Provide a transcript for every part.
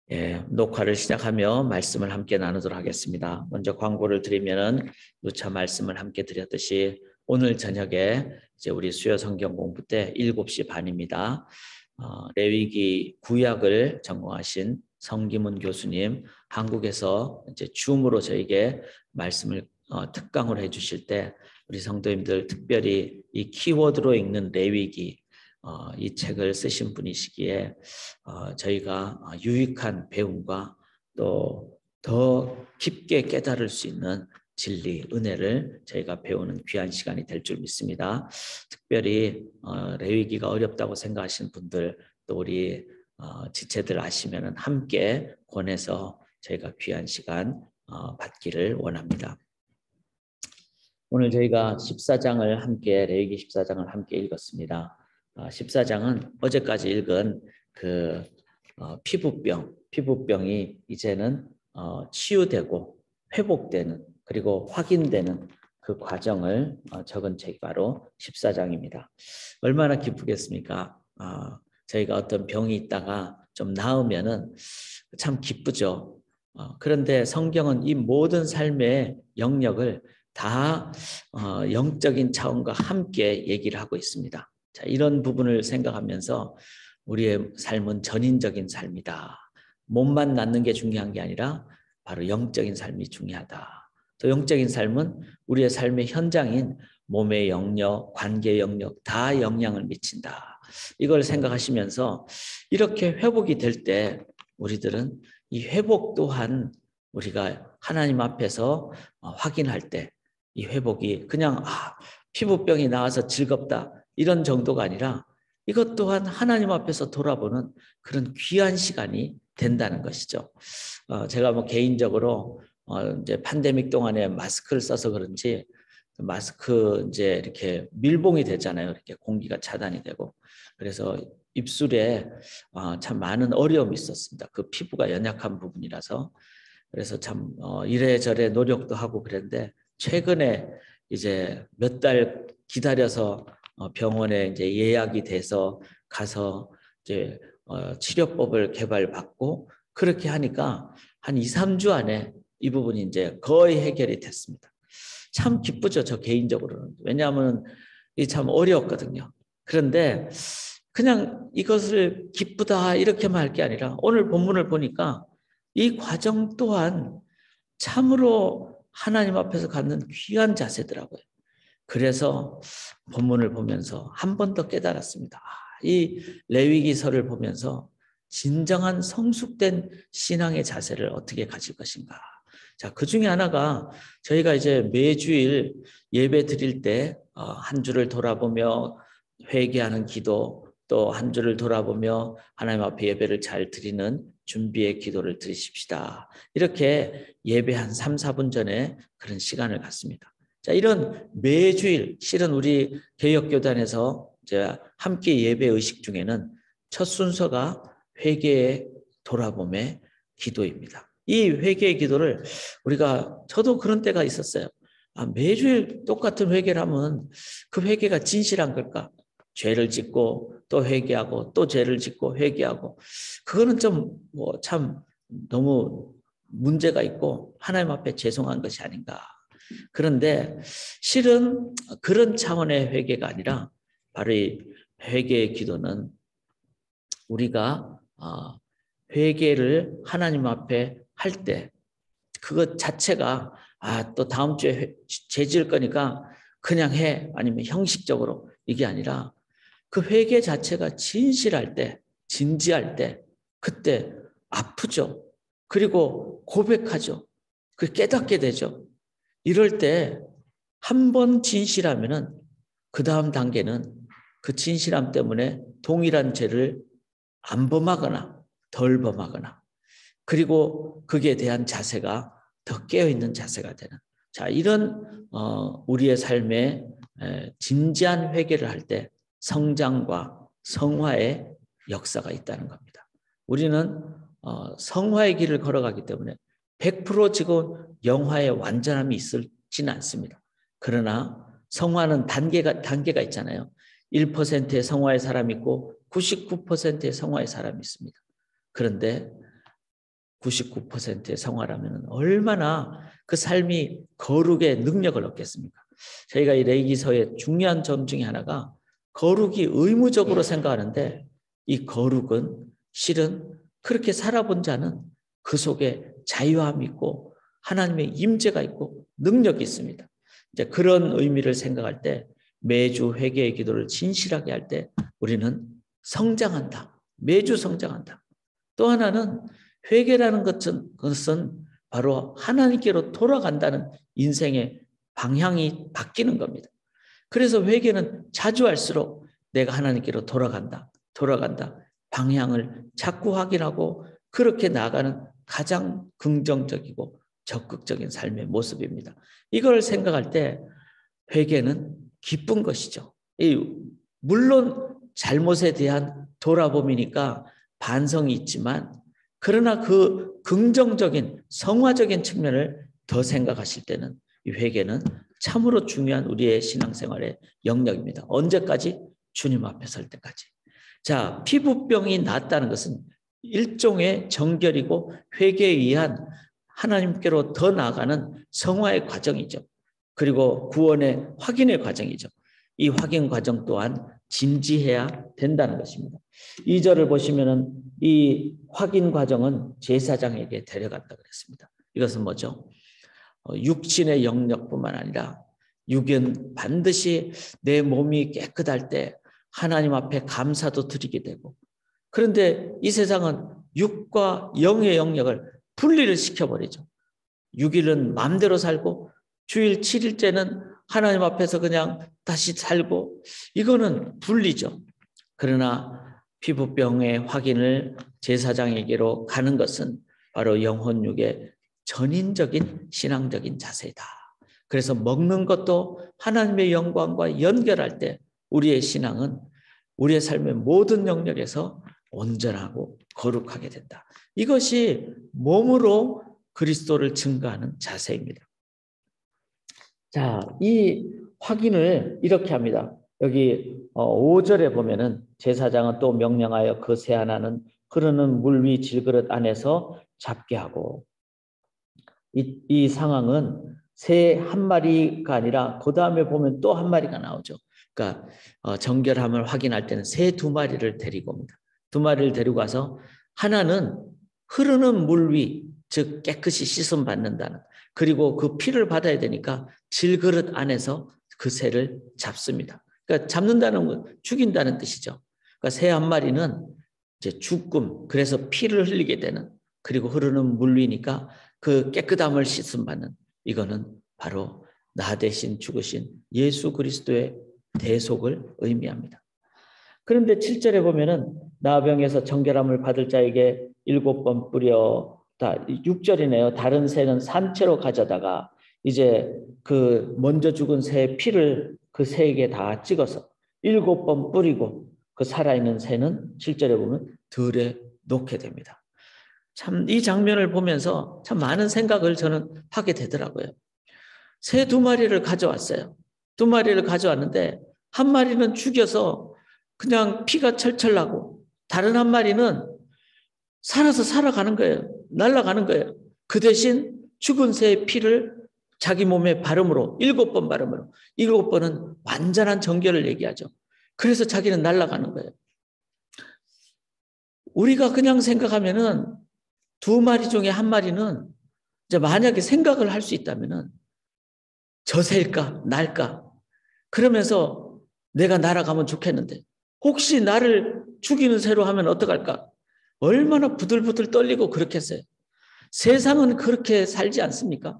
녹화를 시작하며 말씀을 함께 나누도록 하겠습니다. 먼저 광고를 드리면은 누차 말씀을 함께 드렸듯이 오늘 저녁에 이제 우리 수요 성경 공부 때 7시 반입니다. 레위기 구약을 전공하신 성기문 교수님 한국에서 이제 줌으로 저에게 말씀을 특강을 해주실 때 우리 성도님들 특별히 이 키워드로 읽는 레위기 이 책을 쓰신 분이시기에 저희가 유익한 배움과 또 더 깊게 깨달을 수 있는 진리, 은혜를 저희가 배우는 귀한 시간이 될 줄 믿습니다. 특별히 레위기가 어렵다고 생각하시는 분들 또 우리 지체들 아시면은 함께 권해서 저희가 귀한 시간 받기를 원합니다. 오늘 저희가 14장을 함께 레위기 14장을 함께 읽었습니다. 14장은 어제까지 읽은 그 피부병이 이제는 치유되고 회복되는 그리고 확인되는 그 과정을 적은 책이 바로 14장입니다. 얼마나 기쁘겠습니까? 저희가 어떤 병이 있다가 좀 나으면은 참 기쁘죠. 그런데 성경은 이 모든 삶의 영역을 다 영적인 차원과 함께 얘기를 하고 있습니다. 자, 이런 부분을 생각하면서 우리의 삶은 전인적인 삶이다. 몸만 낫는 게 중요한 게 아니라 바로 영적인 삶이 중요하다. 또 영적인 삶은 우리의 삶의 현장인 몸의 영역, 관계 영역 다 영향을 미친다. 이걸 생각하시면서 이렇게 회복이 될 때 우리들은 이 회복 또한 우리가 하나님 앞에서 확인할 때 이 회복이 그냥 피부병이 나아서 즐겁다 이런 정도가 아니라 이것 또한 하나님 앞에서 돌아보는 그런 귀한 시간이 된다는 것이죠. 제가 뭐 개인적으로 이제 팬데믹 동안에 마스크를 써서 그런지 마스크 이제 이렇게 밀봉이 되잖아요. 이렇게 공기가 차단이 되고 그래서 입술에 참 많은 어려움이 있었습니다. 그 피부가 연약한 부분이라서 그래서 참 이래저래 노력도 하고 그랬는데 최근에 이제 몇 달 기다려서 병원에 이제 예약이 돼서 가서 이제 치료법을 개발받고 그렇게 하니까 한 2, 3주 안에 이 부분이 이제 거의 해결이 됐습니다. 참 기쁘죠, 저 개인적으로는. 왜냐하면 이게 참 어려웠거든요. 그런데 그냥 이것을 기쁘다 이렇게만 할 게 아니라 오늘 본문을 보니까 이 과정 또한 참으로 하나님 앞에서 갖는 귀한 자세더라고요. 그래서 본문을 보면서 한 번 더 깨달았습니다. 이 레위기서를 보면서 진정한 성숙된 신앙의 자세를 어떻게 가질 것인가. 자, 그 중에 하나가 저희가 이제 매주일 예배 드릴 때 한 주를 돌아보며 회개하는 기도 또 한 주를 돌아보며 하나님 앞에 예배를 잘 드리는 준비의 기도를 드리십시다. 이렇게 예배 한 3, 4분 전에 그런 시간을 갖습니다. 자, 이런 매주일 실은 우리 개혁교단에서 이제 함께 예배 의식 중에는 첫 순서가 회개의 돌아봄의 기도입니다. 이 회개의 기도를 우리가 저도 그런 때가 있었어요. 매주일 똑같은 회개를 하면 그 회개가 진실한 걸까? 죄를 짓고 또 회개하고 또 죄를 짓고 회개하고 그거는 좀 뭐 참 너무 문제가 있고 하나님 앞에 죄송한 것이 아닌가. 그런데 실은 그런 차원의 회개가 아니라 바로 이 회개의 기도는 우리가 회개를 하나님 앞에 할 때 그것 자체가 또 다음 주에 죄 지을 거니까 그냥 해 아니면 형식적으로 이게 아니라 그 회개 자체가 진실할 때 진지할 때 그때 아프죠. 그리고 고백하죠. 그 깨닫게 되죠. 이럴 때 한 번 진실하면은 그 다음 단계는 그 진실함 때문에 동일한 죄를 안 범하거나 덜 범하거나 그리고 거기에 대한 자세가 더 깨어있는 자세가 되는 자 이런 우리의 삶에 진지한 회개를 할 때 성장과 성화의 역사가 있다는 겁니다. 우리는 성화의 길을 걸어가기 때문에 100% 지금 영화의 완전함이 있지는 않습니다. 그러나 성화는 단계가 있잖아요. 1%의 성화의 사람이 있고 99%의 성화의 사람이 있습니다. 그런데 99%의 성화라면 얼마나 그 삶이 거룩의 능력을 얻겠습니까? 저희가 이 레위기서의 중요한 점 중에 하나가 거룩이 의무적으로 생각하는데 이 거룩은 실은 그렇게 살아본 자는 그 속에 자유함이 있고 하나님의 임재가 있고 능력이 있습니다. 이제 그런 의미를 생각할 때 매주 회개의 기도를 진실하게 할 때 우리는 성장한다. 매주 성장한다. 또 하나는 회개라는 것은 바로 하나님께로 돌아간다는 인생의 방향이 바뀌는 겁니다. 그래서 회개는 자주 할수록 내가 하나님께로 돌아간다. 방향을 자꾸 확인하고 그렇게 나아가는 가장 긍정적이고 적극적인 삶의 모습입니다. 이걸 생각할 때 회개는 기쁜 것이죠. 물론 잘못에 대한 돌아봄이니까 반성이 있지만 그러나 그 긍정적인 성화적인 측면을 더 생각하실 때는 이 회개는 참으로 중요한 우리의 신앙생활의 영역입니다. 언제까지? 주님 앞에 설 때까지. 자, 피부병이 낫다는 것은 일종의 정결이고 회개에 의한 하나님께로 더 나아가는 성화의 과정이죠. 그리고 구원의 확인의 과정이죠. 이 확인 과정 또한 진지해야 된다는 것입니다. 2절을 보시면은 이 확인 과정은 제사장에게 데려간다 그랬습니다. 이것은 뭐죠? 육신의 영역뿐만 아니라 육은 반드시 내 몸이 깨끗할 때 하나님 앞에 감사도 드리게 되고, 그런데 이 세상은 육과 영의 영역을 분리를 시켜버리죠. 6일은 마음대로 살고 주일 7일째는 하나님 앞에서 그냥 다시 살고, 이거는 분리죠. 그러나 피부병의 확인을 제사장에게로 가는 것은 바로 영혼육의 전인적인 신앙적인 자세다. 그래서 먹는 것도 하나님의 영광과 연결할 때 우리의 신앙은 우리의 삶의 모든 영역에서 온전하고 거룩하게 된다. 이것이 몸으로 그리스도를 증거하는 자세입니다. 자, 이 확인을 이렇게 합니다. 여기 5절에 보면은 제사장은 또 명령하여 그 새 하나는 흐르는 물 위 질그릇 안에서 잡게 하고, 이 상황은 새 한 마리가 아니라 그 다음에 보면 또 한 마리가 나오죠. 그러니까 정결함을 확인할 때는 새 2마리를 데리고 옵니다. 2마리를 데리고 와서 하나는 흐르는 물 위, 즉 깨끗이 씻음 받는다는, 그리고 그 피를 받아야 되니까 질그릇 안에서 그 새를 잡습니다. 그러니까 잡는다는 건 죽인다는 뜻이죠. 그러니까 새 한 마리는 이제 죽금, 그래서 피를 흘리게 되는, 그리고 흐르는 물 위니까 그 깨끗함을 씻음 받는, 이거는 바로 나 대신 죽으신 예수 그리스도의 대속을 의미합니다. 그런데 7절에 보면은 나병에서 정결함을 받을 자에게 7번 뿌려, 6절이네요. 다른 새는 산채로 가져다가 이제 그 먼저 죽은 새의 피를 그 새에게 다 찍어서 7번 뿌리고 그 살아있는 새는 7절에 보면 들에 놓게 됩니다. 참 이 장면을 보면서 참 많은 생각을 저는 하게 되더라고요. 새 2마리를 가져왔어요. 2마리를 가져왔는데 한 마리는 죽여서 그냥 피가 철철 나고 다른 한 마리는 살아서 살아가는 거예요. 날아가는 거예요. 그 대신 죽은 새의 피를 자기 몸에 바름으로 7번 바름으로, 7번은 완전한 정결을 얘기하죠. 그래서 자기는 날아가는 거예요. 우리가 그냥 생각하면은 2마리 중에 한 마리는 이제 만약에 생각을 할 수 있다면은 저 새일까 날까 그러면서 내가 날아가면 좋겠는데 혹시 나를 죽이는 새로 하면 어떡할까? 얼마나 부들부들 떨리고 그렇겠어요. 세상은 그렇게 살지 않습니까?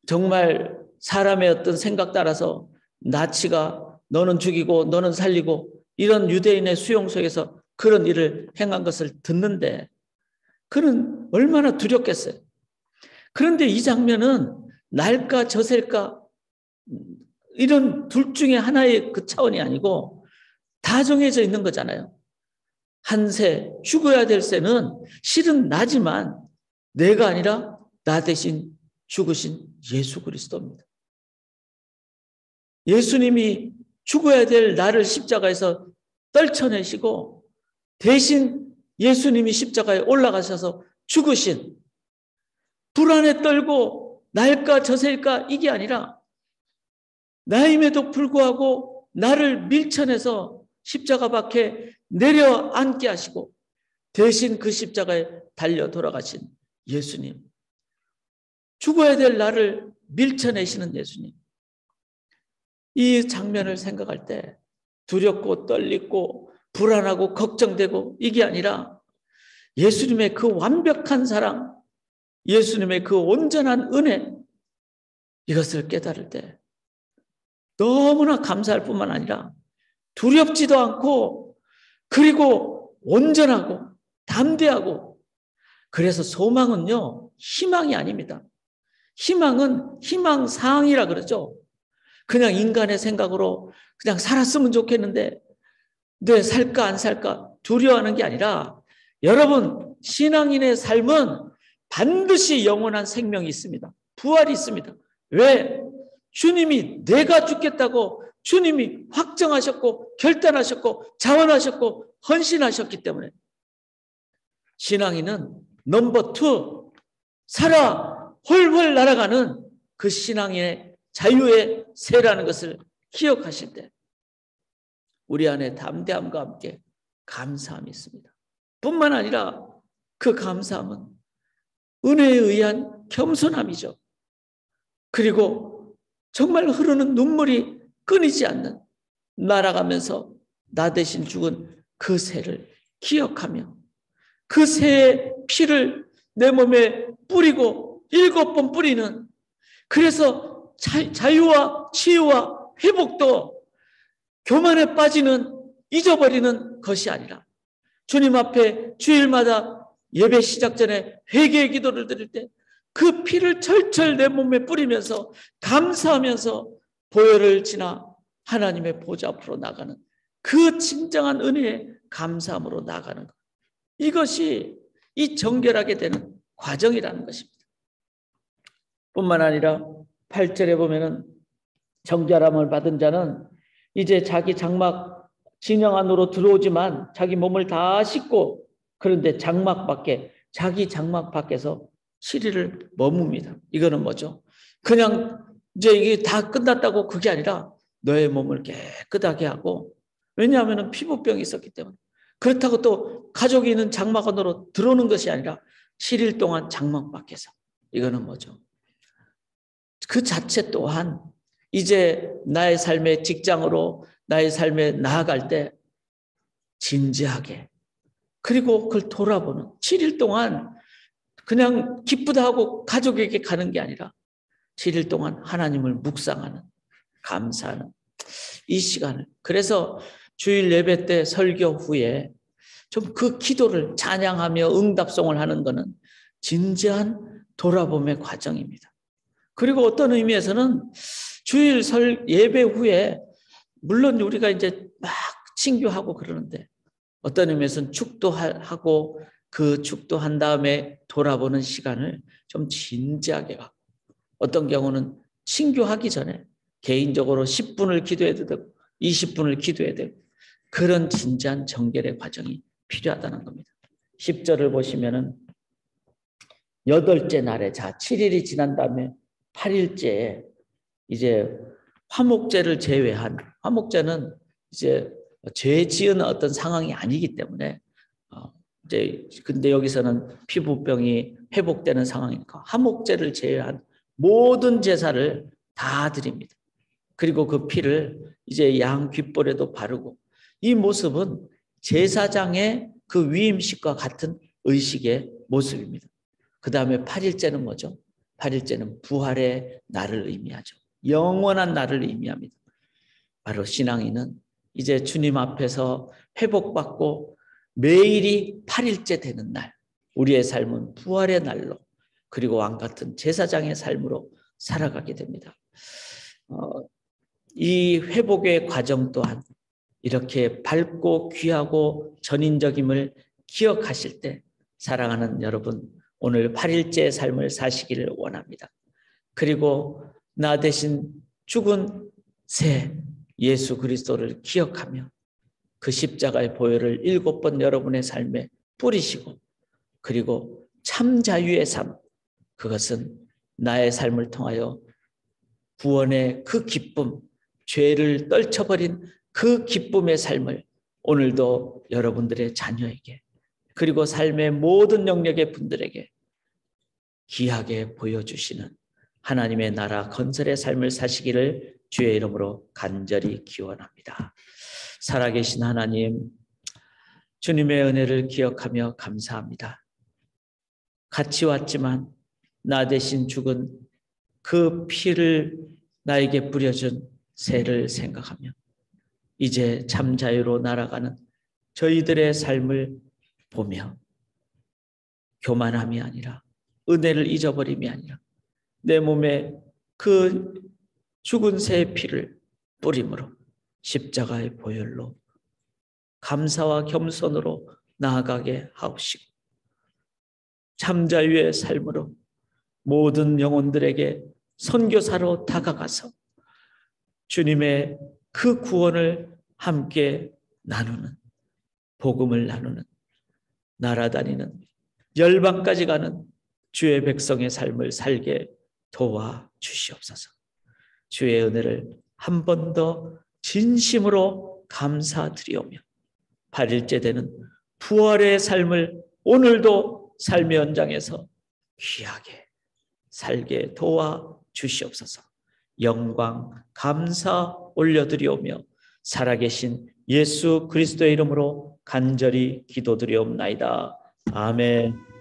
정말 사람의 어떤 생각 따라서 나치가 너는 죽이고 너는 살리고 이런 유대인의 수용소에서 그런 일을 행한 것을 듣는데 그는 얼마나 두렵겠어요. 그런데 이 장면은 날까 저셀까 이런 둘 중에 하나의 그 차원이 아니고 다 정해져 있는 거잖아요. 한 새, 죽어야 될 새는 실은 나지만 내가 아니라 나 대신 죽으신 예수 그리스도입니다. 예수님이 죽어야 될 나를 십자가에서 떨쳐내시고 대신 예수님이 십자가에 올라가셔서 죽으신 불안에 떨고 날까 저새일까 이게 아니라 나임에도 불구하고 나를 밀쳐내서 십자가 밖에 내려앉게 하시고 대신 그 십자가에 달려 돌아가신 예수님, 죽어야 될 나를 밀쳐내시는 예수님, 이 장면을 생각할 때 두렵고 떨리고 불안하고 걱정되고 이게 아니라 예수님의 그 완벽한 사랑, 예수님의 그 온전한 은혜, 이것을 깨달을 때 너무나 감사할 뿐만 아니라 두렵지도 않고 그리고 온전하고 담대하고, 그래서 소망은요 희망이 아닙니다. 희망은 희망사항이라 그러죠. 그냥 인간의 생각으로 그냥 살았으면 좋겠는데 내 살까 안 살까 두려워하는 게 아니라, 여러분 신앙인의 삶은 반드시 영원한 생명이 있습니다. 부활이 있습니다. 왜? 주님이 내가 죽겠다고 주님이 확정하셨고 결단하셨고 자원하셨고 헌신하셨기 때문에 신앙인은 넘버 2, 살아 훨훨 날아가는 그 신앙의 자유의 새라는 것을 기억하실 때 우리 안에 담대함과 함께 감사함이 있습니다. 뿐만 아니라 그 감사함은 은혜에 의한 겸손함이죠. 그리고 정말 흐르는 눈물이 끊이지 않는, 날아가면서 나 대신 죽은 그 새를 기억하며 그 새의 피를 내 몸에 뿌리고 7번 뿌리는, 그래서 자유와 치유와 회복도 교만에 빠지는, 잊어버리는 것이 아니라 주님 앞에 주일마다 예배 시작 전에 회개의 기도를 드릴 때 그 피를 철철 내 몸에 뿌리면서 감사하면서 보혈을 지나 하나님의 보좌 앞으로 나가는 그 진정한 은혜에 감사함으로 나가는 것, 이것이 이 정결하게 되는 과정이라는 것입니다. 뿐만 아니라 8절에 보면은 정결함을 받은 자는 이제 자기 장막 진영 안으로 들어오지만 자기 몸을 다 씻고, 그런데 자기 장막 밖에서 7일을 머뭅니다. 이거는 뭐죠? 그냥 이제 이게 다 끝났다고 그게 아니라 너의 몸을 깨끗하게 하고, 왜냐하면 피부병이 있었기 때문에. 그렇다고 또 가족이 있는 장막 안으로 들어오는 것이 아니라 7일 동안 장막 밖에서. 이거는 뭐죠? 그 자체 또한 이제 나의 삶의 직장으로 나의 삶에 나아갈 때 진지하게, 그리고 그걸 돌아보는 7일 동안 그냥 기쁘다 하고 가족에게 가는 게 아니라 7일 동안 하나님을 묵상하는, 감사하는 이 시간을, 그래서 주일 예배 때 설교 후에 좀 그 기도를 찬양하며 응답송을 하는 것은 진지한 돌아봄의 과정입니다. 그리고 어떤 의미에서는 주일 예배 후에 물론 우리가 이제 막 친교하고 그러는데 어떤 의미에서는 축도하고 그 축도한 다음에 돌아보는 시간을 좀 진지하게 갖고, 어떤 경우는 친교하기 전에 개인적으로 10분을 기도해야 되고 20분을 기도해야 되고, 그런 진지한 정결의 과정이 필요하다는 겁니다. 10절을 보시면은 8째 날에, 자 7일이 지난 다음에 8일째에 이제 화목제를 제외한, 화목제는 이제 죄 지은 어떤 상황이 아니기 때문에 이제 근데 여기서는 피부병이 회복되는 상황이니까 화목제를 제외한 모든 제사를 다 드립니다. 그리고 그 피를 이제 양 귓볼에도 바르고, 이 모습은 제사장의 그 위임식과 같은 의식의 모습입니다. 그 다음에 8일째는 뭐죠? 8일째는 부활의 날을 의미하죠. 영원한 날을 의미합니다. 바로 신앙인은 이제 주님 앞에서 회복받고 매일이 8일째 되는 날, 우리의 삶은 부활의 날로, 그리고 왕같은 제사장의 삶으로 살아가게 됩니다. 이 회복의 과정 또한 이렇게 밝고 귀하고 전인적임을 기억하실 때 사랑하는 여러분, 오늘 8일째 삶을 사시기를 원합니다. 그리고 나 대신 죽은 새 예수 그리스도를 기억하며 그 십자가의 보혈을 7번 여러분의 삶에 뿌리시고, 그리고 참 자유의 삶, 그것은 나의 삶을 통하여 구원의 그 기쁨, 죄를 떨쳐버린 그 기쁨의 삶을 오늘도 여러분들의 자녀에게 그리고 삶의 모든 영역의 분들에게 귀하게 보여주시는 하나님의 나라 건설의 삶을 사시기를 주의 이름으로 간절히 기원합니다. 살아계신 하나님, 주님의 은혜를 기억하며 감사합니다. 같이 왔지만 나 대신 죽은 그 피를 나에게 뿌려준 새를 생각하며 이제 참 자유로 날아가는 저희들의 삶을 보며 교만함이 아니라 은혜를 잊어버림이 아니라 내 몸에 그 죽은 새의 피를 뿌림으로 십자가의 보혈로 감사와 겸손으로 나아가게 하옵시고 참자유의 삶으로 모든 영혼들에게 선교사로 다가가서 주님의 그 구원을 함께 나누는 복음을 나누는 날아다니는 열방까지 가는 주의 백성의 삶을 살게 도와주시옵소서. 주의 은혜를 한 번 더 진심으로 감사드리오며 8일째 되는 부활의 삶을 오늘도 삶의 현장에서 귀하게 살게 도와주시옵소서. 영광, 감사 올려드리오며 살아계신 예수 그리스도의 이름으로 간절히 기도드리옵나이다. 아멘.